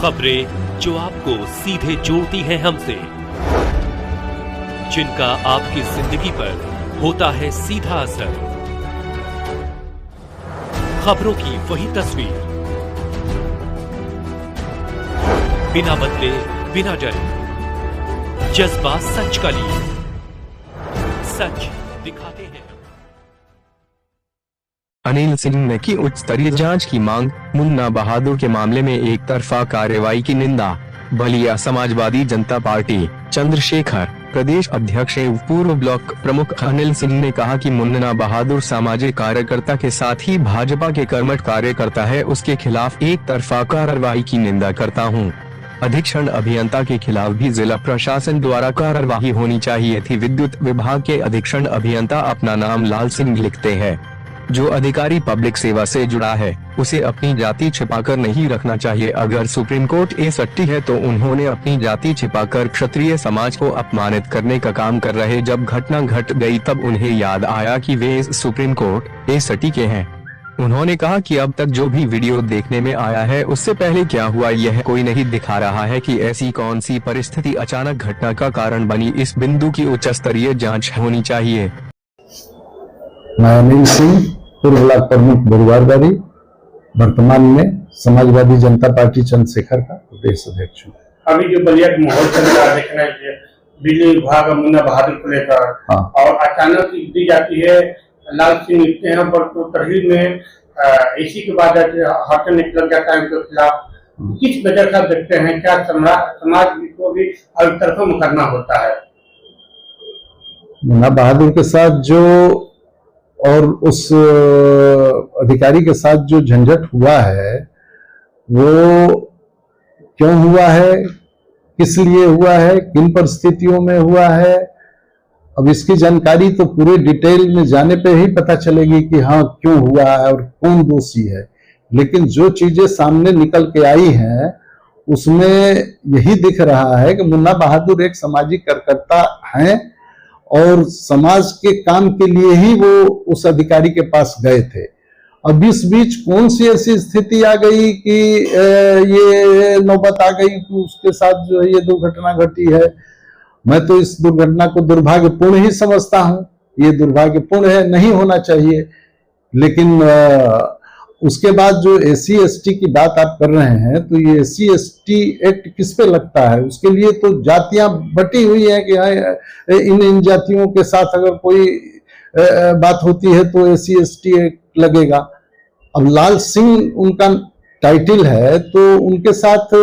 खबरें जो आपको सीधे जोड़ती हैं हमसे, जिनका आपकी जिंदगी पर होता है सीधा असर। खबरों की वही तस्वीर, बिना बदले बिना डरे, जज्बा सच का लिए, सच दिखाते हैं। अनिल सिंह ने की उच्च स्तरीय जांच की मांग। मुन्ना बहादुर के मामले में एक तरफा कार्रवाई की निंदा। बलिया समाजवादी जनता पार्टी चंद्रशेखर प्रदेश अध्यक्ष एवं पूर्व ब्लॉक प्रमुख अनिल सिंह ने कहा कि मुन्ना बहादुर सामाजिक कार्यकर्ता के साथ ही भाजपा के कर्मठ कार्यकर्ता है, उसके खिलाफ एक तरफा कार्रवाई की निंदा करता हूं। अधीक्षण अभियंता के खिलाफ भी जिला प्रशासन द्वारा कार्रवाई होनी चाहिए थी। विद्युत विभाग के अधीक्षण अभियंता अपना नाम लाल सिंह लिखते हैं। जो अधिकारी पब्लिक सेवा से जुड़ा है उसे अपनी जाति छिपाकर नहीं रखना चाहिए। अगर सुप्रीम कोर्ट एसटी है तो उन्होंने अपनी जाति छिपाकर क्षत्रिय समाज को अपमानित करने का काम कर रहे। जब घटना घट गई तब उन्हें याद आया कि वे सुप्रीम कोर्ट एसटी के हैं। उन्होंने कहा कि अब तक जो भी वीडियो देखने में आया है उससे पहले क्या हुआ यह कोई नहीं दिखा रहा है कि ऐसी कौन सी परिस्थिति अचानक घटना का कारण बनी। इस बिंदु की उच्च स्तरीय जाँच होनी चाहिए। मैं अनिल सिंह पूर्व ब्लॉक प्रमुख बरुआरबाड़ी, वर्तमान में समाजवादी जनता पार्टी चंद्रशेखर का प्रदेश अध्यक्ष हूँ। अभी जो बलिया का माहौल चल रहा है देखना है बिजली विभाग मुन्ना बहादुर को लेकर, और अचानक दी जाती है लाल सिंह लिखते हैं पर तो तहरीर में इसी के बाद हटन लग जाता है उनके खिलाफ। किस वजह से देखते हैं, क्या समाज को भी हर तरफ करना होता है? मुन्ना बहादुर के साथ जो और उस अधिकारी के साथ जो झंझट हुआ है वो क्यों हुआ है, किस लिए हुआ है, किन परिस्थितियों में हुआ है, अब इसकी जानकारी तो पूरे डिटेल में जाने पे ही पता चलेगी कि हाँ क्यों हुआ है और कौन दोषी है। लेकिन जो चीजें सामने निकल के आई हैं उसमें यही दिख रहा है कि मुन्ना बहादुर एक सामाजिक कार्यकर्ता हैं और समाज के काम के लिए ही वो उस अधिकारी के पास गए थे। अब इस बीच कौन सी ऐसी स्थिति आ गई कि ये नौबत आ गई कि उसके साथ जो है ये दुर्घटना घटी है। मैं तो इस दुर्घटना को दुर्भाग्यपूर्ण ही समझता हूँ। ये दुर्भाग्यपूर्ण है, नहीं होना चाहिए। लेकिन उसके बाद जो SC ST की बात आप कर रहे हैं तो ये SC ST एक्ट किस पे लगता है? उसके लिए तो जातियां बटी हुई है कि इन जातियों के साथ अगर कोई बात होती है तो SC ST एक्ट लगेगा। अब लाल सिंह उनका टाइटल है तो उनके साथ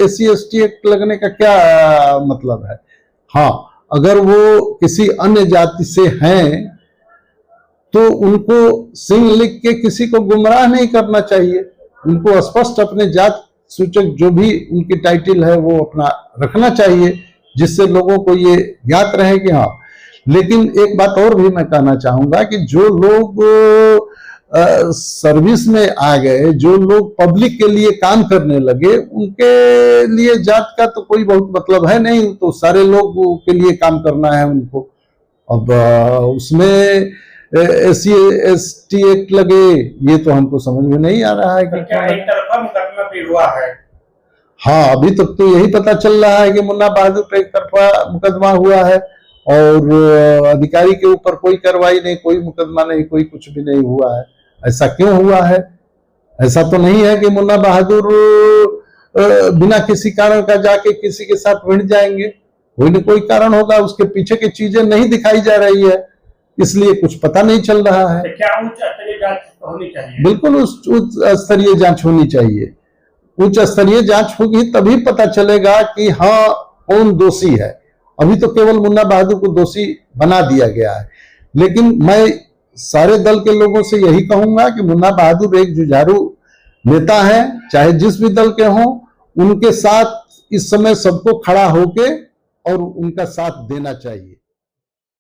SC ST एक्ट लगने का क्या मतलब है? हाँ, अगर वो किसी अन्य जाति से हैं तो उनको सिंह लिख के किसी को गुमराह नहीं करना चाहिए। उनको स्पष्ट अपने जात सूचक जो भी उनकी टाइटल है वो अपना रखना चाहिए, जिससे लोगों को ये ज्ञात रहे कि हाँ। लेकिन एक बात और भी मैं कहना चाहूंगा कि जो लोग सर्विस में आ गए, जो लोग पब्लिक के लिए काम करने लगे, उनके लिए जात का तो कोई बहुत मतलब है नहीं। तो सारे लोग के लिए काम करना है उनको। अब उसमें SC ST एक्ट लगे ये तो हमको समझ में नहीं आ रहा है कि क्या एक तरफा मुकदमा भी हुआ है? हाँ, अभी तक तो यही पता चल रहा है कि मुन्ना बहादुर पे एक तरफा मुकदमा हुआ है और अधिकारी के ऊपर कोई कार्रवाई नहीं, कोई मुकदमा नहीं, कोई कुछ भी नहीं हुआ है। ऐसा क्यों हुआ है? ऐसा तो नहीं है कि मुन्ना बहादुर बिना किसी कारण का जाके किसी के साथ भिड़ जाएंगे। कोई न कोई कारण होगा, उसके पीछे की चीजें नहीं दिखाई जा रही है, इसलिए कुछ पता नहीं चल रहा है। तो क्या उच्च स्तरीय जांच होनी चाहिए? बिल्कुल उच्च स्तरीय जांच होनी चाहिए। उच्च स्तरीय जांच होगी तभी पता चलेगा कि हाँ कौन दोषी है। अभी तो केवल मुन्ना बहादुर को दोषी बना दिया गया है। लेकिन मैं सारे दल के लोगों से यही कहूंगा कि मुन्ना बहादुर एक जुझारू नेता है, चाहे जिस भी दल के हों, उनके साथ इस समय सबको खड़ा होके और उनका साथ देना चाहिए।